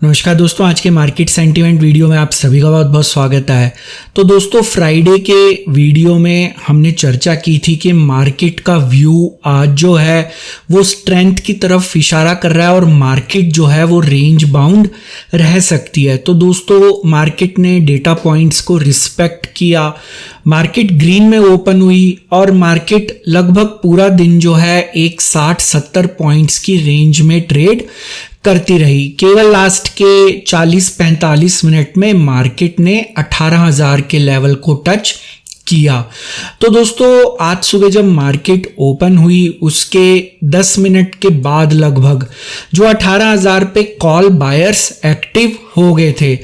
नमस्कार दोस्तों, आज के मार्केट सेंटीमेंट वीडियो में आप सभी का बहुत बहुत स्वागत है। तो दोस्तों, फ्राइडे के वीडियो में हमने चर्चा की थी कि मार्केट का व्यू आज जो है वो स्ट्रेंथ की तरफ इशारा कर रहा है और मार्केट जो है वो रेंज बाउंड रह सकती है। तो दोस्तों, मार्केट ने डेटा पॉइंट्स को रिस्पेक्ट किया, मार्केट ग्रीन में ओपन हुई और मार्केट लगभग पूरा दिन जो है एक 60-70 पॉइंट्स की रेंज में ट्रेड करती रही। केवल लास्ट के 40-45 मिनट में मार्केट ने 18,000 के लेवल को टच किया। तो दोस्तों, आज सुबह जब मार्केट ओपन हुई उसके 10 मिनट के बाद लगभग जो 18,000 पे कॉल बायर्स एक्टिव हो गए थे।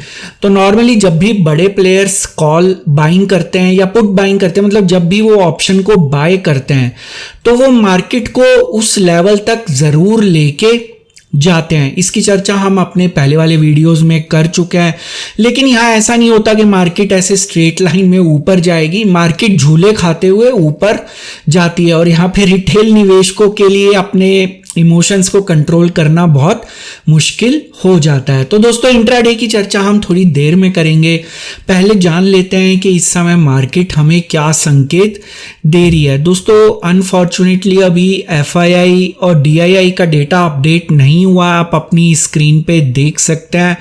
तो नॉर्मली जब भी बड़े प्लेयर्स कॉल बाइंग करते हैं या पुट बाइंग करते हैं, मतलब जब भी वो ऑप्शन को बाय करते हैं तो वो मार्केट को उस लेवल तक जरूर लेके जाते हैं। इसकी चर्चा हम अपने पहले वाले वीडियोस में कर चुके हैं। लेकिन यहाँ ऐसा नहीं होता कि मार्केट ऐसे स्ट्रेट लाइन में ऊपर जाएगी, मार्केट झूले खाते हुए ऊपर जाती है और यहाँ पे रिटेल निवेशकों के लिए अपने इमोशंस को कंट्रोल करना बहुत मुश्किल हो जाता है। तो दोस्तों, इंट्राडे की चर्चा हम थोड़ी देर में करेंगे। पहले जान लेते हैं कि इस समय मार्केट हमें क्या संकेत दे रही है। दोस्तों, अनफॉर्चुनेटली अभी FII और DII का डेटा अपडेट नहीं हुआ, आप अपनी स्क्रीन पे देख सकते हैं।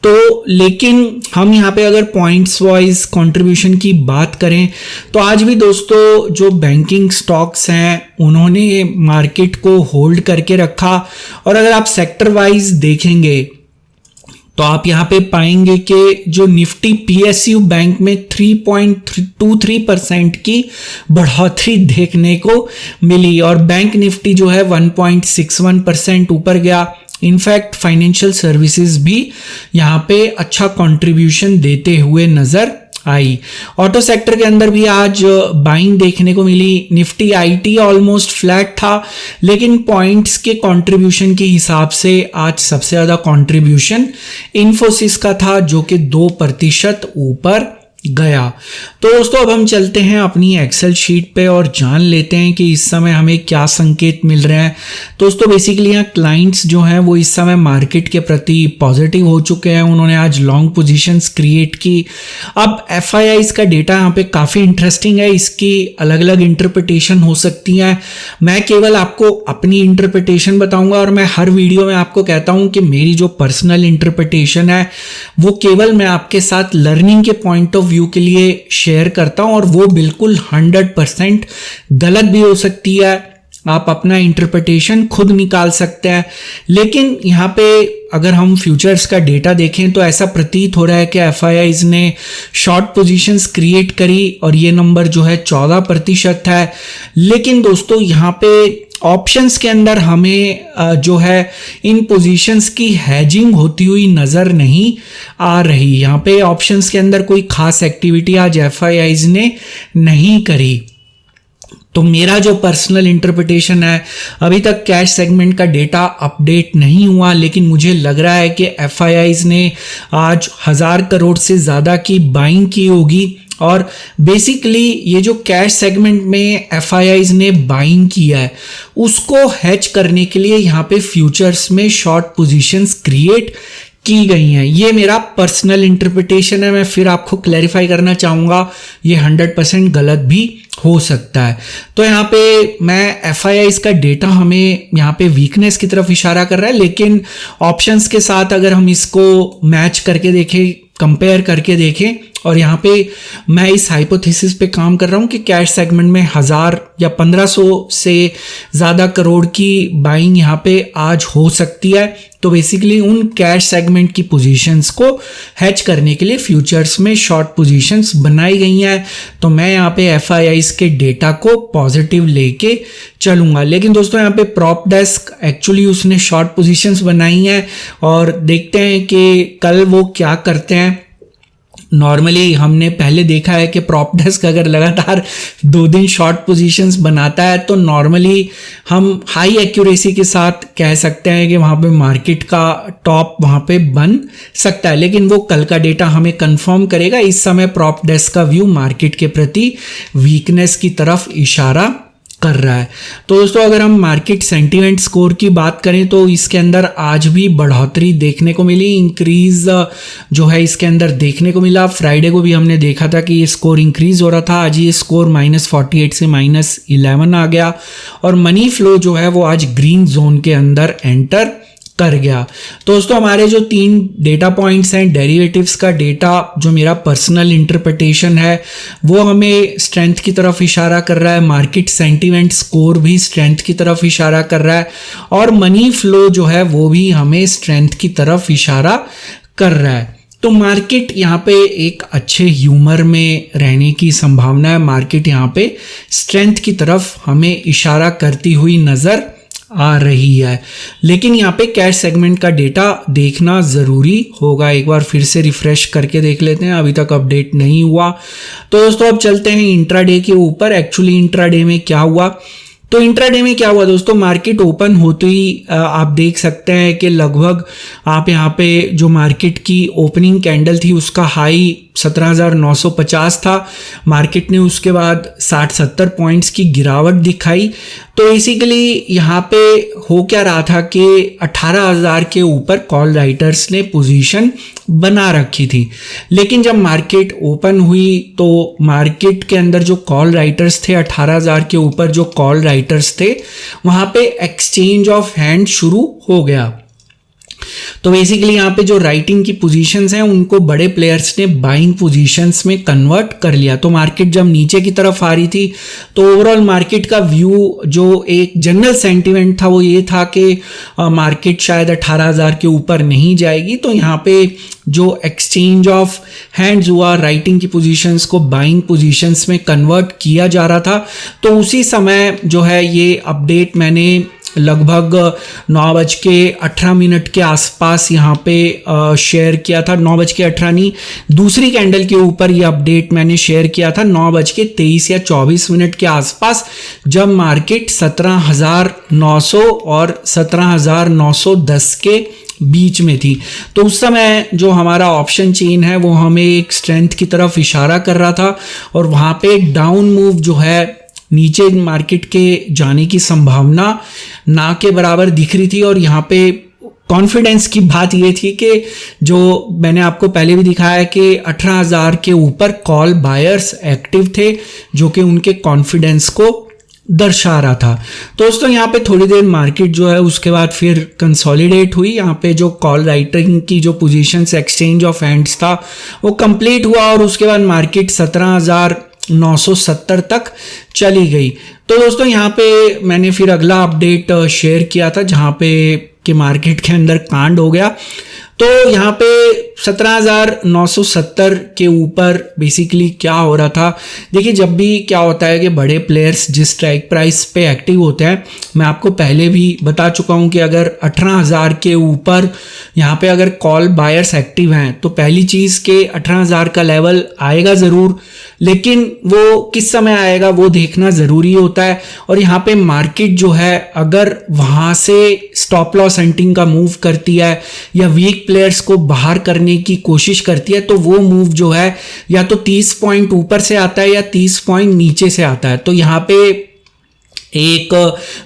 तो लेकिन हम यहाँ पे अगर पॉइंट्स वाइज कंट्रीब्यूशन की बात करें तो आज भी दोस्तों जो बैंकिंग स्टॉक्स हैं उन्होंने मार्केट को होल्ड करके रखा। और अगर आप सेक्टर वाइज देखेंगे तो आप यहाँ पे पाएंगे कि जो निफ्टी PSU बैंक में 3.23% की बढ़ोतरी देखने को मिली और बैंक निफ्टी जो है 1.61% ऊपर गया। इनफैक्ट फाइनेंशियल सर्विसेज भी यहाँ पे अच्छा कंट्रीब्यूशन देते हुए नजर आई। ऑटो सेक्टर के अंदर भी आज बाइंग देखने को मिली। निफ्टी IT ऑलमोस्ट फ्लैट था, लेकिन पॉइंट्स के कंट्रीब्यूशन के हिसाब से आज सबसे ज्यादा कंट्रीब्यूशन इन्फोसिस का था जो कि 2% ऊपर गया। तो दोस्तों, अब हम चलते हैं अपनी एक्सेल शीट पे और जान लेते हैं कि इस समय हमें क्या संकेत मिल रहे हैं। दोस्तों, बेसिकली यहाँ क्लाइंट्स जो हैं वो इस समय मार्केट के प्रति पॉजिटिव हो चुके हैं, उन्होंने आज लॉन्ग पोजीशंस क्रिएट की। अब FIIs का डेटा यहाँ पे काफ़ी इंटरेस्टिंग है, इसकी अलग अलग इंटरप्रिटेशन हो सकती है। मैं केवल आपको अपनी इंटरप्रिटेशन बताऊंगा और मैं हर वीडियो में आपको कहता हूँ कि मेरी जो पर्सनल इंटरप्रिटेशन है वो केवल मैं आपके साथ लर्निंग के पॉइंट ऑफ व्यू के लिए शेयर करता हूं और वो बिल्कुल 100% गलत भी हो सकती है। आप अपना इंटरप्रिटेशन खुद निकाल सकते हैं। लेकिन यहाँ पे अगर हम फ्यूचर्स का डेटा देखें तो ऐसा प्रतीत हो रहा है कि FIIs ने शॉर्ट पोजीशंस क्रिएट करी और ये नंबर जो है 14% है। लेकिन दोस्तों, यहाँ पे ऑप्शंस के अंदर हमें जो है इन पोजीशंस की हैजिंग होती हुई नजर नहीं आ रही। यहाँ पे ऑप्शंस के अंदर कोई खास एक्टिविटी आज FIIs ने नहीं करी। तो मेरा जो पर्सनल इंटरप्रिटेशन है, अभी तक कैश सेगमेंट का डेटा अपडेट नहीं हुआ, लेकिन मुझे लग रहा है कि FIIs ने आज 1000 करोड़ से ज़्यादा की बाइंग की होगी। और बेसिकली ये जो कैश सेगमेंट में FIIs ने बाइंग किया है उसको हैच करने के लिए यहाँ पे फ्यूचर्स में शॉर्ट पोजीशंस क्रिएट की गई हैं। ये मेरा पर्सनल इंटरप्रिटेशन है, मैं फिर आपको क्लैरिफाई करना चाहूँगा, ये 100% गलत भी हो सकता है। तो यहाँ पे मैं FIIs का डेटा हमें यहाँ पे वीकनेस की तरफ इशारा कर रहा है, लेकिन ऑप्शंस के साथ अगर हम इसको मैच करके देखें, कंपेयर करके देखें, और यहाँ पे मैं इस हाइपोथेसिस पे काम कर रहा हूँ कि कैश सेगमेंट में 1000 या 1500 से ज़्यादा करोड़ की बाइंग यहाँ पे आज हो सकती है। तो बेसिकली उन कैश सेगमेंट की पोजीशंस को हैच करने के लिए फ्यूचर्स में शॉर्ट पोजीशंस बनाई गई हैं। तो मैं यहाँ पे FIIs के डेटा को पॉजिटिव लेके चलूँगा। लेकिन दोस्तों, यहाँ पे प्रॉप डेस्क एक्चुअली उसने शॉर्ट पोजीशंस बनाई हैं और देखते हैं कि कल वो क्या करते हैं। नॉर्मली हमने पहले देखा है कि प्रॉप डेस्क अगर लगातार 2 दिन शॉर्ट पोजीशंस बनाता है तो नॉर्मली हम हाई एक्यूरेसी के साथ कह सकते हैं कि वहाँ पे मार्केट का टॉप वहाँ पे बन सकता है। लेकिन वो कल का डेटा हमें कंफर्म करेगा। इस समय प्रॉप डेस्क का व्यू मार्केट के प्रति वीकनेस की तरफ इशारा कर रहा है। तो दोस्तों अगर हम मार्केट सेंटीमेंट स्कोर की बात करें तो इसके अंदर आज भी बढ़ोतरी देखने को मिली, इंक्रीज जो है इसके अंदर देखने को मिला। फ्राइडे को भी हमने देखा था कि ये स्कोर इंक्रीज हो रहा था, आज ये स्कोर -48 से -11 आ गया और मनी फ्लो जो है वो आज ग्रीन जोन के अंदर एंटर कर गया। तो दोस्तों हमारे जो 3 डेटा पॉइंट्स हैं, डेरिवेटिव्स का डेटा जो मेरा पर्सनल इंटरप्रिटेशन है वो हमें स्ट्रेंथ की तरफ इशारा कर रहा है, मार्केट सेंटीमेंट स्कोर भी स्ट्रेंथ की तरफ इशारा कर रहा है और मनी फ्लो जो है वो भी हमें स्ट्रेंथ की तरफ इशारा कर रहा है। तो मार्केट यहाँ पे एक अच्छे ह्यूमर में रहने की संभावना है, मार्केट यहाँ पे स्ट्रेंथ की तरफ हमें इशारा करती हुई नज़र आ रही है। लेकिन यहाँ पे कैश सेगमेंट का डेटा देखना ज़रूरी होगा। एक बार फिर से रिफ्रेश करके देख लेते हैं, अभी तक अपडेट नहीं हुआ। तो दोस्तों अब चलते हैं इंट्राडे के ऊपर। एक्चुअली इंट्राडे में क्या हुआ, तो इंट्राडे में क्या हुआ दोस्तों, मार्केट ओपन होते ही आप देख सकते हैं कि लगभग आप यहाँ पे जो मार्केट की ओपनिंग कैंडल थी उसका हाई 17,950 था। मार्केट ने उसके बाद 60-70 पॉइंट्स की गिरावट दिखाई। तो बेसिकली यहाँ पे हो क्या रहा था कि 18,000 के ऊपर कॉल राइटर्स ने पोजीशन बना रखी थी। लेकिन जब मार्केट ओपन हुई तो मार्केट के अंदर जो कॉल राइटर्स थे, 18,000 के ऊपर जो कॉल राइटर्स थे, वहाँ पे एक्सचेंज ऑफ हैंड शुरू हो गया। तो बेसिकली यहाँ पे जो राइटिंग की पोजीशंस हैं उनको बड़े प्लेयर्स ने बाइंग पोजीशंस में कन्वर्ट कर लिया। तो मार्केट जब नीचे की तरफ आ रही थी तो ओवरऑल मार्केट का व्यू जो एक जनरल सेंटीमेंट था वो ये था कि मार्केट शायद 18,000 के ऊपर नहीं जाएगी। तो यहाँ पे जो एक्सचेंज ऑफ हैंड्स हुआ, राइटिंग की पोजीशंस को बाइंग पोजीशंस में कन्वर्ट किया जा रहा था। तो उसी समय जो है ये अपडेट मैंने लगभग 9:18 के आसपास यहाँ पे शेयर किया था। 9:18 नहीं, दूसरी कैंडल के ऊपर ये अपडेट मैंने शेयर किया था 9:23 या 24 के आसपास, जब मार्केट 17,900 और 17,910 के बीच में थी। तो उस समय जो हमारा ऑप्शन चेन है वो हमें एक स्ट्रेंथ की तरफ इशारा कर रहा था और वहाँ पे डाउन मूव जो है नीचे मार्केट के जाने की संभावना ना के बराबर दिख रही थी। और यहाँ पे कॉन्फिडेंस की बात ये थी कि जो मैंने आपको पहले भी दिखाया कि 18,000 के ऊपर कॉल बायर्स एक्टिव थे, जो कि उनके कॉन्फिडेंस को दर्शा रहा था। तो दोस्तों यहाँ पे थोड़ी देर मार्केट जो है उसके बाद फिर कंसोलिडेट हुई। यहाँ पे जो कॉल राइटिंग की जो पोजीशंस, एक्सचेंज ऑफ हैंड्स था वो कंप्लीट हुआ और उसके बाद मार्केट 17,970 तक चली गई। तो दोस्तों यहाँ पे मैंने फिर अगला अपडेट शेयर किया था जहाँ पे कि मार्केट के अंदर कांड हो गया। तो यहाँ पे 17,970 के ऊपर बेसिकली क्या हो रहा था, देखिए जब भी क्या होता है कि बड़े प्लेयर्स जिस स्ट्राइक प्राइस पे एक्टिव होते हैं, मैं आपको पहले भी बता चुका हूँ कि अगर 18,000 के ऊपर यहाँ पे अगर कॉल बायर्स एक्टिव हैं तो पहली चीज़ के 18,000 का लेवल आएगा ज़रूर, लेकिन वो किस समय आएगा वो देखना ज़रूरी होता है। और यहाँ पे मार्केट जो है अगर वहाँ से स्टॉप लॉस हंटिंग का मूव करती है या वीक प्लेयर्स को बाहर करने की कोशिश करती है तो वो मूव जो है या तो 30 पॉइंट ऊपर से आता है या 30 पॉइंट नीचे से आता है। तो यहाँ पे एक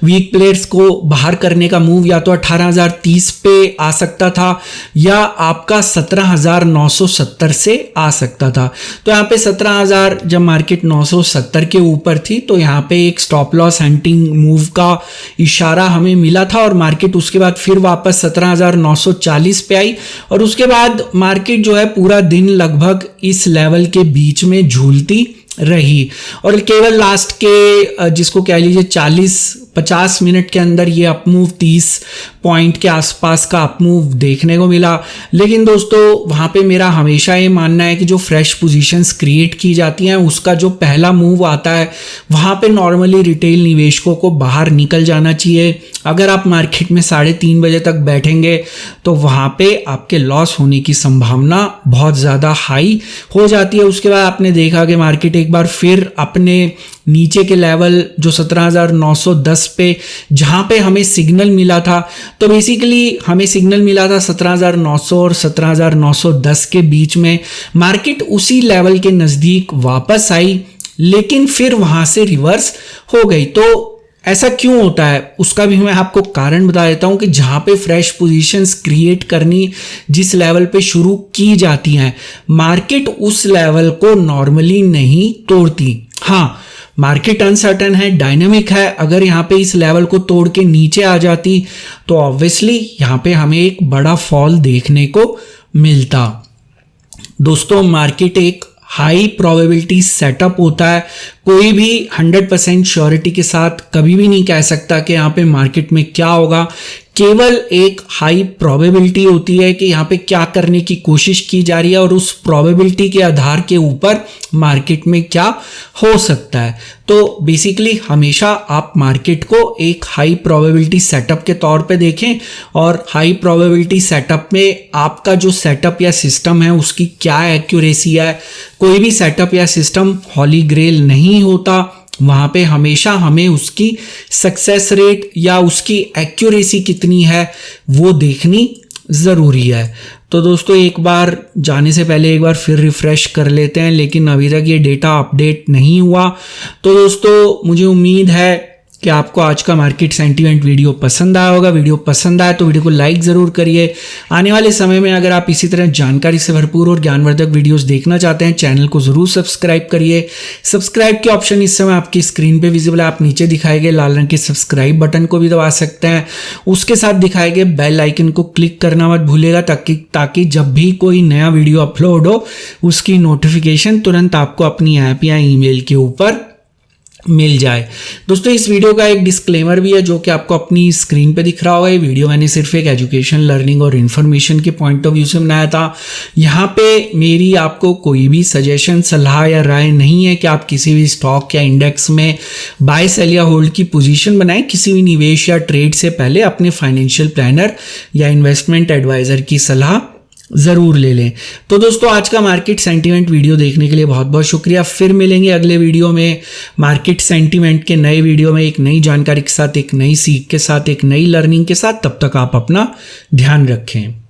वीक प्लेयर्स को बाहर करने का मूव या तो 18,030 पे आ सकता था या आपका 17,970 से आ सकता था। तो यहाँ पे 17,000 जब मार्केट 970 के ऊपर थी तो यहाँ पे एक स्टॉप लॉस हंटिंग मूव का इशारा हमें मिला था और मार्केट उसके बाद फिर वापस 17,940 पे आई और उसके बाद मार्केट जो है पूरा दिन लगभग इस लेवल के बीच में झूलती रही और केवल लास्ट के जिसको कह लीजिए 40-50 मिनट के अंदर ये अपमूव 30 पॉइंट के आसपास का अपमूव देखने को मिला। लेकिन दोस्तों वहाँ पे मेरा हमेशा ये मानना है कि जो फ्रेश पोजीशंस क्रिएट की जाती हैं उसका जो पहला मूव आता है वहाँ पे नॉर्मली रिटेल निवेशकों को बाहर निकल जाना चाहिए। अगर आप मार्केट में 3:30 बजे तक बैठेंगे तो वहाँ पे आपके लॉस होने की संभावना बहुत ज़्यादा हाई हो जाती है। उसके बाद आपने देखा कि मार्केट एक बार फिर अपने नीचे के लेवल जो 17,910 पे जहाँ पे हमें सिग्नल मिला था, तो बेसिकली हमें सिग्नल मिला था 17,900 और 17,910 के बीच में, मार्केट उसी लेवल के नज़दीक वापस आई। लेकिन फिर वहां से रिवर्स हो गई। तो ऐसा क्यों होता है उसका भी मैं आपको कारण बता देता हूं कि जहां पे फ्रेश पोजीशंस क्रिएट करनी जिस लेवल पे शुरू की जाती हैं, मार्केट उस लेवल को नॉर्मली नहीं तोड़ती। हाँ, मार्केट अनसर्टन है, डायनामिक है, अगर यहाँ पे इस लेवल को तोड़ के नीचे आ जाती तो ऑब्वियसली यहाँ पे हमें एक बड़ा फॉल देखने को मिलता। दोस्तों, मार्केट एक हाई प्रोबेबिलिटी सेटअप होता है। कोई भी 100% श्योरिटी के साथ कभी भी नहीं कह सकता कि यहाँ पे मार्केट में क्या होगा। केवल एक हाई प्रोबेबिलिटी होती है कि यहाँ पे क्या करने की कोशिश की जा रही है और उस प्रोबेबिलिटी के आधार के ऊपर मार्केट में क्या हो सकता है। तो बेसिकली हमेशा आप मार्केट को एक हाई प्रोबेबिलिटी सेटअप के तौर पे देखें और हाई प्रोबेबिलिटी सेटअप में आपका जो सेटअप या सिस्टम है उसकी क्या एक्यूरेसी है। कोई भी सेटअप या सिस्टम हॉली ग्रेल नहीं होता, वहां पे हमेशा हमें उसकी सक्सेस रेट या उसकी एक्यूरेसी कितनी है वो देखनी ज़रूरी है। तो दोस्तों, एक बार जाने से पहले एक बार फिर रिफ़्रेश कर लेते हैं, लेकिन अभी तक ये डेटा अपडेट नहीं हुआ। तो दोस्तों, मुझे उम्मीद है कि आपको आज का मार्केट सेंटीमेंट वीडियो पसंद आया होगा। वीडियो पसंद आया तो वीडियो को लाइक ज़रूर करिए। आने वाले समय में अगर आप इसी तरह जानकारी से भरपूर और ज्ञानवर्धक वीडियोस देखना चाहते हैं, चैनल को ज़रूर सब्सक्राइब करिए। सब्सक्राइब के ऑप्शन इस समय आपकी स्क्रीन पे विजिबल है। आप नीचे दिखाए गए लाल रंग के सब्सक्राइब बटन को भी दबा सकते हैं। उसके साथ दिखाए गए बेल आइकन को क्लिक करना मत भूलिएगा ताकि जब भी कोई नया वीडियो अपलोड हो उसकी नोटिफिकेशन तुरंत आपको अपनी ऐप या ईमेल के ऊपर मिल जाए। दोस्तों, इस वीडियो का एक डिस्क्लेमर भी है जो कि आपको अपनी स्क्रीन पे दिख रहा होगा। ये वीडियो मैंने सिर्फ एक एजुकेशन, लर्निंग और इन्फॉर्मेशन के पॉइंट ऑफ व्यू से बनाया था। यहाँ पे मेरी आपको कोई भी सजेशन, सलाह या राय नहीं है कि आप किसी भी स्टॉक या इंडेक्स में बाय, सेल या होल्ड की पोजीशन बनाएं। किसी भी निवेश या ट्रेड से पहले अपने फाइनेंशियल प्लानर या इन्वेस्टमेंट एडवाइजर की सलाह ज़रूर ले लें। तो दोस्तों, आज का मार्केट सेंटीमेंट वीडियो देखने के लिए बहुत बहुत शुक्रिया। फिर मिलेंगे अगले वीडियो में मार्केट सेंटीमेंट के नए वीडियो में, एक नई जानकारी के साथ, एक नई सीख के साथ, एक नई लर्निंग के साथ। तब तक आप अपना ध्यान रखें।